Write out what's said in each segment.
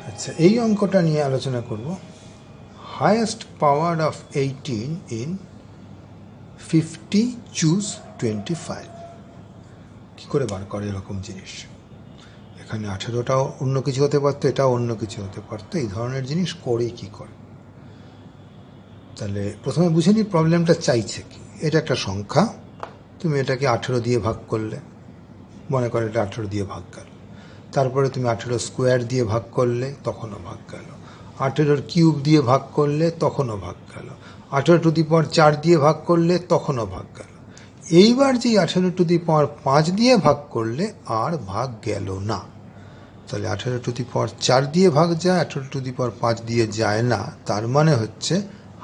আচ্ছা, এই অঙ্কটা নিয়ে আলোচনা করব। Highest power of 18 in 50 choose 25। কী করে বার করে এরকম জিনিস? এখানে 18টাও অন্য কিছু হতে পারতো, এটাও অন্য কিছু হতে পারতো। এই ধরনের জিনিস করে কি করে? তাহলে প্রথমে বুঝে নিই প্রবলেমটা চাইছে কি। এটা একটা সংখ্যা, তুমি এটাকে 18 দিয়ে ভাগ করলে, মনে করো এটা 18 দিয়ে ভাগ গেল। তারপরে তুমি 18 স্কোয়ার দিয়ে ভাগ করলে, তখনও ভাগ গেল। 18 কিউব দিয়ে ভাগ করলে, তখনও ভাগ গেল। 18⁴ দিয়ে ভাগ করলে, তখনও ভাগ গেল। এইবার যে 18⁵ দিয়ে ভাগ করলে আর ভাগ গেল না। তাহলে 18⁴ দিয়ে ভাগ যায়, 18⁵ দিয়ে যায় না। তার মানে হচ্ছে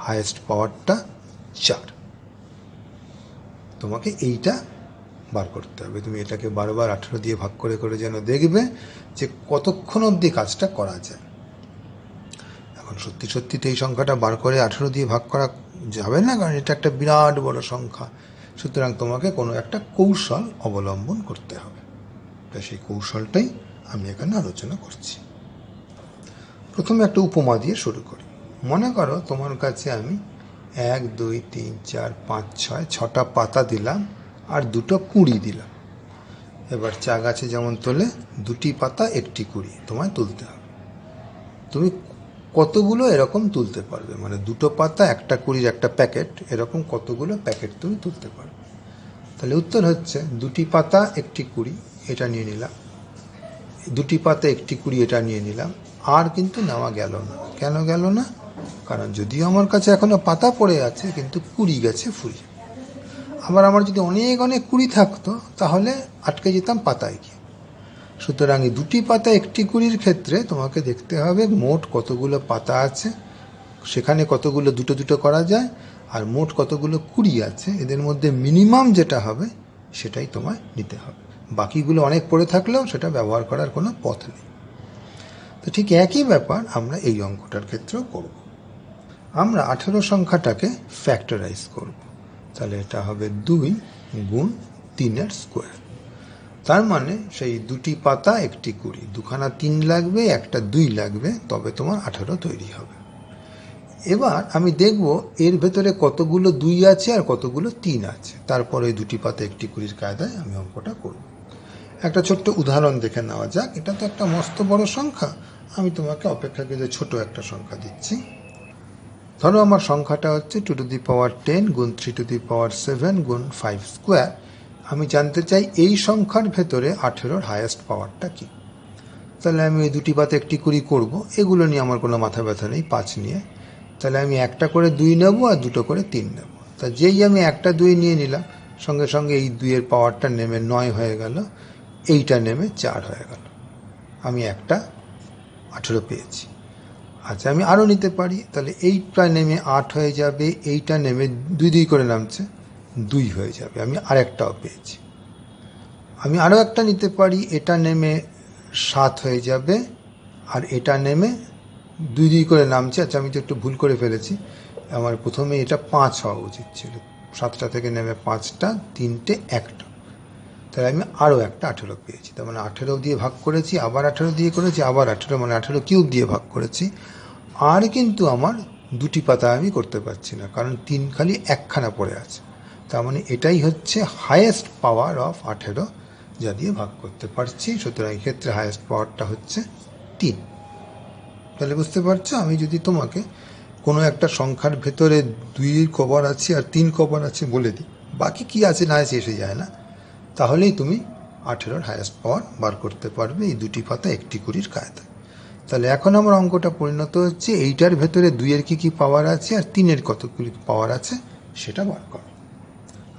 হাইয়েস্ট পাওয়ারটা 4। তোমাকে এইটা বার করতে হবে। তুমি এটাকে বারবার 18 দিয়ে ভাগ করে করে যেন দেখবে যে কতক্ষণ অবধি কাজটা করা যায়। এখন সত্যি সত্যি তো এই সংখ্যাটা বার করে 18 দিয়ে ভাগ করা যাবে না, কারণ এটা একটা বিরাট বড় সংখ্যা। সুতরাং তোমাকে কোনো একটা কৌশল অবলম্বন করতে হবে। তাই সেই কৌশলটাই আমি এখানে আলোচনা করছি। প্রথমে একটা উপমা দিয়ে শুরু করি। মনে করো তোমার কাছে আমি 1 2 3 4 5 6 6টা পাতা দিলাম আর 2টো কুঁড়ি দিলাম। এবার চা গাছে যেমন তোলে 2টি পাতা 1টি কুঁড়ি তোমায় তুলতে হবে। তুমি কতগুলো এরকম তুলতে পারবে? মানে 2টো পাতা 1টা কুঁড়ির একটা প্যাকেট, এরকম কতগুলো প্যাকেট তুমি তুলতে পারবে? তাহলে উত্তর হচ্ছে 2টি পাতা 1টি কুঁড়ি, এটা নিয়ে নিলাম। 2টি পাতা 1টি কুঁড়ি, এটা নিয়ে নিলাম। আর কিন্তু নেওয়া গেল না। কেন গেল না? কারণ যদিও আমার কাছে এখনো পাতা পড়ে আছে, কিন্তু কুঁড়ি গেছে ফুরিয়ে। আবার আমার যদি অনেক অনেক কুঁড়ি থাকতো, তাহলে আটকে যেতাম পাতায় গিয়ে। সুতরাং এই 2টি পাতা 1টি কুঁড়ির ক্ষেত্রে তোমাকে দেখতে হবে মোট কতগুলো পাতা আছে, সেখানে কতগুলো দুটো দুটো করা যায়, আর মোট কতগুলো কুঁড়ি আছে। এদের মধ্যে মিনিমাম যেটা হবে সেটাই তোমায় নিতে হবে। বাকিগুলো অনেক পড়ে থাকলেও সেটা ব্যবহার করার কোনো পথ নেই। তো ঠিক একই ব্যাপার আমরা এই অঙ্কটার ক্ষেত্রেও করব। আমরা 18 সংখ্যাটাকে ফ্যাক্টরাইজ করব। তাহলে এটা হবে 2 গুণ 3-এর স্কোয়ার। তার মানে সেই 2টি পাতা 1টি কুঁড়ি, 2খানা 3 লাগবে, একটা 2 লাগবে, তবে তোমার 18 তৈরি হবে। এবার আমি দেখব এর ভেতরে কতগুলো 2 আছে আর কতগুলো 3 আছে। তারপর ওই 2টি পাতা 1টি কুঁড়ির কায়দায় আমি অঙ্কটা করব। একটা ছোট্ট উদাহরণ দেখে নেওয়া যাক। এটা তো একটা মস্ত বড় সংখ্যা, আমি তোমাকে অপেক্ষাকৃত ছোট একটা সংখ্যা দিচ্ছি। ধরো আমার সংখ্যাটা হচ্ছে 2⁻10 গুণ 3⁻7 গুণ 5 স্কোয়ার। আমি জানতে চাই এই সংখ্যার ভেতরে 18-র হাইয়েস্ট পাওয়ারটা কি। তাহলে আমি ওই 2টি পাতা 1টি কুঁড়ি করবো। এগুলো নিয়ে আমার কোনো মাথা ব্যথা নেই 5 নিয়ে। তাহলে আমি একটা করে 2 নেব আর 2টো করে 3 নেব। তা যেই আমি একটা 2 নিয়ে নিলাম, সঙ্গে সঙ্গে এই 2-এর পাওয়ারটা নেমে 9 হয়ে গেল, এইটা নেমে 4 হয়ে গেল। আমি একটা 18 পেয়েছি। আচ্ছা, আমি আরও নিতে পারি। তাহলে এইটা নেমে 8 হয়ে যাবে, এইটা নেমে 2 2 করে নামছে, 2 হয়ে যাবে। আমি আরেকটাও পেয়েছি। আমি আরও একটা নিতে পারি, এটা নেমে 7 হয়ে যাবে, আর এটা নেমে 2 2 করে নামছে। আচ্ছা, আমি তো একটু ভুল করে ফেলেছি। আমার প্রথমে এটা 5 হওয়া উচিত ছিল। 7টা থেকে নেমে 5টা, 3টে, 1টা। তাহলে আমি আরও একটা 18 পেয়েছি। তার মানে 18 দিয়ে ভাগ করেছি, আবার 18 দিয়ে করেছি, আবার 18, মানে 18 কিউব দিয়ে ভাগ করেছি। আর কিন্তু আমার 2টি পাতা আমি করতে পারছি না, কারণ 3 খালি একখানা পড়ে আছে। তার মানে এটাই হচ্ছে হাইয়েস্ট পাওয়ার অফ 18, যা দিয়ে ভাগ করতে পারছি। সুতরাং এই ক্ষেত্রে হাইয়েস্ট পাওয়ারটা হচ্ছে 3। তাহলে বুঝতে পারছো, আমি যদি তোমাকে কোনো একটা সংখ্যার ভেতরে 2 কবার আছে আর 3 কবার আছে বলে দিই, বাকি কি আছে না আছে এসে যায় না, তাহলেই তুমি 18-র হাইয়েস্ট পাওয়ার বার করতে পারবে এই 2টি পাতা 1টি কুঁড়ির কায়দায়। তাহলে এখন আমার অঙ্কটা পরিণত হচ্ছে এইটার ভেতরে 2-এর কী পাওয়ার আছে আর 3-এর কতগুলি পাওয়ার আছে সেটা বার করো।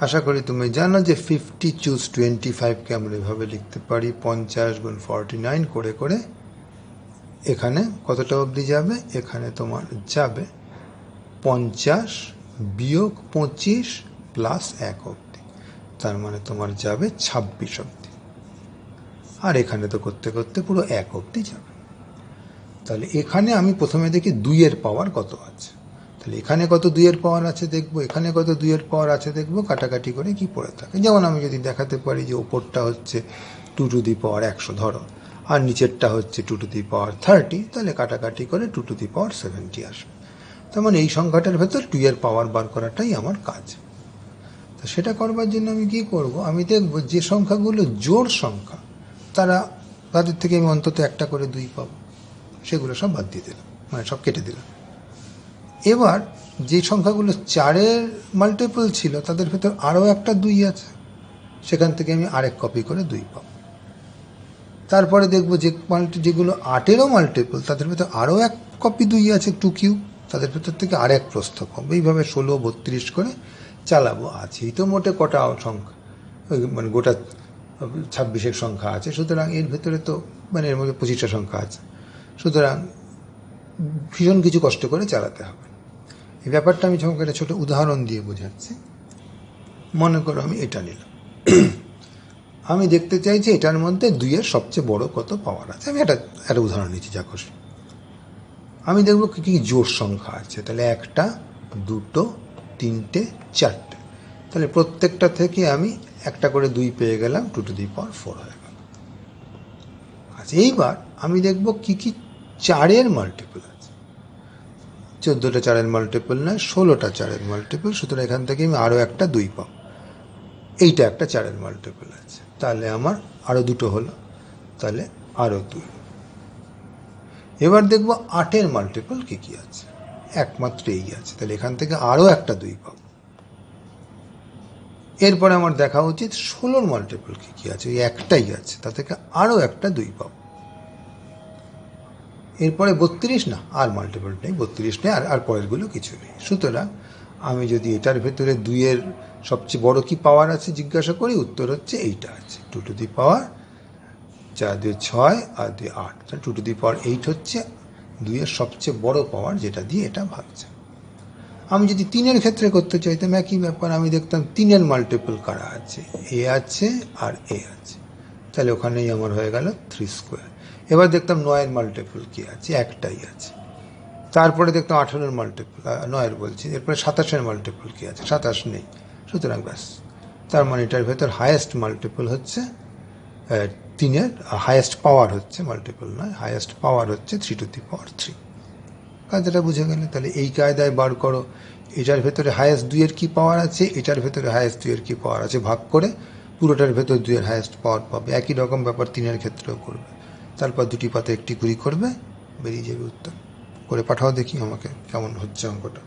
আশা করি তুমি জানো যে 50 চুজ 25কে আমরা এভাবে লিখতে পারি 50 গুণ 49 করে করে। এখানে কতটা অবধি যাবে? এখানে তোমার যাবে 50 বিয়োগ 25 প্লাস 1 অবধি। তার মানে তোমার যাবে 26 অবধি। আর এখানে তো করতে করতে পুরো 1 অবধি যাবে। তাহলে এখানে আমি প্রথমে দেখি 2-এর পাওয়ার কত আছে। তাহলে এখানে কত 2-এর পাওয়ার আছে দেখবো, এখানে কত 2-এর পাওয়ার আছে দেখবো, কাটাকাটি করে কি পড়ে থাকে। যেমন আমি যদি দেখাতে পারি যে ওপরটা হচ্ছে 2 টু দি পাওয়ার 100 ধরো, আর নিচেরটা হচ্ছে 2^30, তাহলে কাটাকাটি করে 2^70 আসবে। তার মানে এই সংখ্যাটার ভেতর 2 এর পাওয়ার বার করাটাই আমার কাজ। তো সেটা করবার জন্য আমি কি করব, আমি দেখব যে সংখ্যাগুলো জোড় সংখ্যা তাদের থেকে আমি অন্তত একটা করে 2 পাবো, সেগুলো সব বাদ দিয়ে দিলাম, মানে সব কেটে দিলাম। এবার যে সংখ্যাগুলো 4-এর মাল্টিপল ছিল তাদের ভেতর আরও একটা 2 আছে, সেখান থেকে আমি আরেক কপি করে 2 পাবো। তারপরে দেখব যেগুলো 8-এরও মাল্টিপল তাদের ভেতর আরও এক কপি 2 আছে, 2^3, তাদের ভেতর থেকে আরেক প্রস্থ পাবো। এইভাবে 16, 32 করে চালাবো। আছেই তো মোটে কটা সংখ্যা, মানে গোটা 26-এর সংখ্যা আছে, সুতরাং এর ভেতরে তো মানে এর মধ্যে 25টা সংখ্যা আছে, সুতরাং ভীষণ কিছু কষ্ট করে চালাতে হবে। এই ব্যাপারটা আমি যখন একটা ছোটো উদাহরণ দিয়ে বোঝাচ্ছি। মনে করো আমি এটা নিলাম, আমি দেখতে চাই যে এটার মধ্যে 2-এর সবচেয়ে বড় কত পাওয়ার আছে। আমি একটা উদাহরণ নিচ্ছি, যা খুশি। আমি দেখব কী কী জোড় সংখ্যা আছে। তাহলে 1, 2, 3, 4। তাহলে প্রত্যেকটা থেকে আমি একটা করে 2 পেয়ে গেলাম, 2^4 হয়ে গেল। আচ্ছা, এইবার আমি দেখব কী কী 4-এর মাল্টিপল আছে। 14টা 4-এর মাল্টিপল নয়, 16টা 4-এর মাল্টিপল, সুতরাং এখান থেকে আমি আরও একটা 2 পাবো। এইটা একটা 4-এর মাল্টিপল আছে, তাহলে আমার আরও 2টো হলো, তাহলে আরও 2। এবার দেখব 8-এর মাল্টিপল কী কী আছে, একমাত্র এই আছে, তাহলে এখান থেকে আরও একটা 2 পাবো। এরপরে আমার দেখা উচিত 16-র মাল্টিপল কী কী আছে, ওই একটাই আছে, তা থেকে আরও একটা 2 পাবো। এরপরে 32, না আর মাল্টিপল নেই, 32 নেই, আর পরেরগুলো কিছু নেই। সুতরাং আমি যদি এটার ভেতরে 2-এর সবচেয়ে বড় কি পাওয়ার আছে জিজ্ঞাসা করি, উত্তর হচ্ছে এইটা আছে, 2^4, 6 আর 2 8, 2^8 হচ্ছে 2-এর সবচেয়ে বড় পাওয়ার, যেটা দিয়ে এটা ভাগছে। আমি যদি 3-এর ক্ষেত্রে করতে চাইতাম একই ব্যাপার, আমি দেখতাম 3-এর মাল্টিপল কারা আছে, এ আছে আর এ আছে, তাহলে ওখানেই আমার হয়ে গেল 3²। এবার দেখতাম 9-এর মাল্টিপল কী আছে, একটাই আছে। তারপরে দেখতাম 18-এর মাল্টিপল, 9-এর বলছি, এরপরে 27-এর মাল্টিপল কী আছে, 27 নেই, সুতরাং ব্যাস। তার মানে এটার ভেতর হায়েস্ট মাল্টিপল হচ্ছে 3-এর, হায়েস্ট পাওয়ার হচ্ছে, মাল্টিপল নয়, হায়েস্ট পাওয়ার হচ্ছে 3^3। কায়দাটা বুঝে গেলে। তাহলে এই কায়দায় বার করো এটার ভেতরে হায়েস্ট 2-এর কী পাওয়ার আছে, এটার ভেতরে হায়েস্ট 2-এর কী পাওয়ার আছে, ভাগ করে পুরোটার ভেতর 2-এর হায়েস্ট পাওয়ার পাবে। একই রকম ব্যাপার 3-এর ক্ষেত্রেও করবে। তারপর 2টি পাতে একটি কুড়ি করবে, বেরিয়ে যাবে উত্তর। করে পাঠাও দেখি আমাকে কেমন হচ্ছে অঙ্কটা।